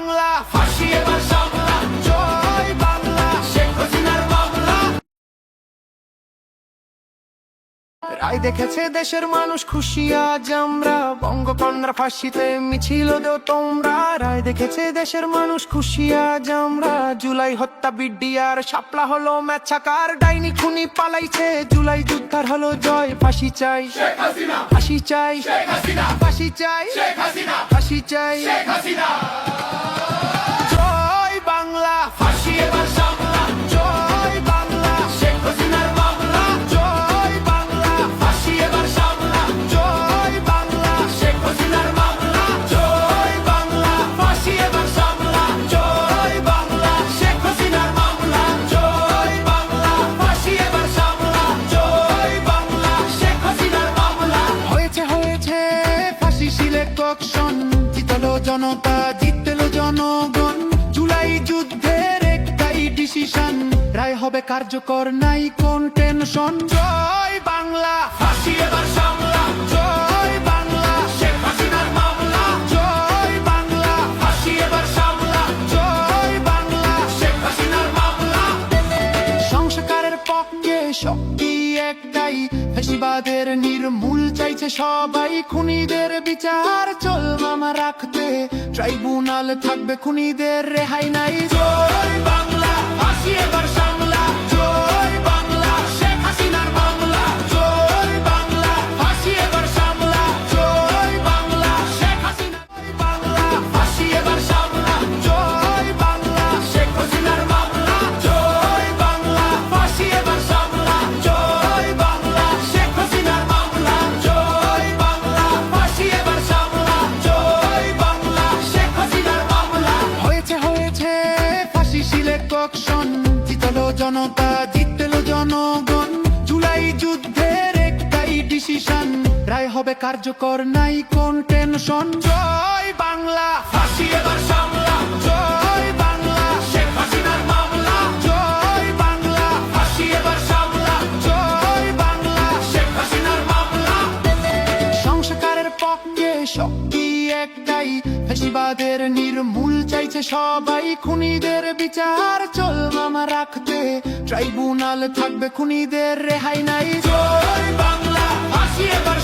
বাংলা ফাঁসি এবার সামলা, জয় বাংলা শেখ হাসিনার মামলা। রায় দেখেছে দেশের মানুষ খুশি আজ আমরা, বঙ্গকন্যার ফাঁসিতে মিছিল দেও তোমরা। রায় দেখেছে দেশের মানুষ খুশি আজ আমরা, জুলাই হত্যা বিডিআর শাপলা হলো ম্যাচাকার। ডাইনি খুনি পালাইছে, জুলাই যুদ্ধার হলো জয়। ফাঁসি চাই শেখ হাসিনা, ফাঁসি চাই শেখ হাসিনা, ফাঁসি চাই শেখ হাসিনা, ফাঁসি চাই শেখ হাসিনা। জয় বাংলা ফাঁসি এবার সামলা, জয় বাংলা শেখ হাসিনার মামলা। জয় বাংলা ফাঁসি এবার সামলা, জয় বাংলা শেখ হাসিনার মামলা। জয় বাংলা ফাঁসি এবার সামলা, জয় বাংলা শেখ হাসিনার মামলা। জয় বাংলা ফাঁসি এবার সামলা, জয় বাংলা শেখ হাসিনার মামলা। হয়েছে হয়েছে ফাঁসি সিলেকশন, জিতলো জনতা জিতলো জনগণ। জুলাই যুদ্ধের একটাই ডিসিশন, রায় হবে কার্যকর নাই কোন টেনশন। জয় বাংলা ফাঁসি এবার সামলা, জয় বাংলা শেখ হাসিনার মামলা। জয় বাংলা ফাঁসি এবার সামলা, জয় বাংলা শেখ হাসিনার মামলা। সংস্কারের পক্ষে শক্তি একটাই, ফ্যাসিবাদের নির্মূল চাইছে সবাই। খুনিদের বিচার চল মামা রাখতে, ট্রাইব্যুনাল থাকবে খুনিদের রেহাই নাই। জয় বাংলা ফাঁসি এবার সামলা, জয় বাংলা শেখ হাসিনার মামলা। জয় বাংলা ফাঁসি এবার সামলা, জয় বাংলা শেখ হাসিনা। জয় বাংলা ফাঁসি এবার সামলা, জয় বাংলা শেখ হাসিনার মামলা। জয় বাংলা ফাঁসি এবার সামলা, জয় বাংলা শেখ হাসিনার মামলা। জয় বাংলা ফাঁসি এবার সামলা, জয় বাংলা শেখ হাসিনার মামলা। হয়েছে হয়েছে ফাঁসি সিলেকশন, জিতলো জনতা জিতলো জনগণ। জুলাই যুদ্ধের একটাই ডিসিশন, রায় হবে কার্যকর নাই কোন টেনশন। জয় বাংলা ফাঁসি এবার সামলা, জয় বাংলা শেখ হাসিনার মামলা। জয় বাংলা ফাঁসি এবার সামলা, জয় বাংলা শেখ হাসিনার মামলা। সংস্কারের পক্ষে শক্তি একটাই, ফ্যাসিবাদের নির্মূল চাইছে সবাই। খুনিদের বিচার চল মামা রাখতে, ট্রাইব্যুনাল থাকবে খুনিদের রেহাই নাই। জয় বাংলা ফাঁসি এবার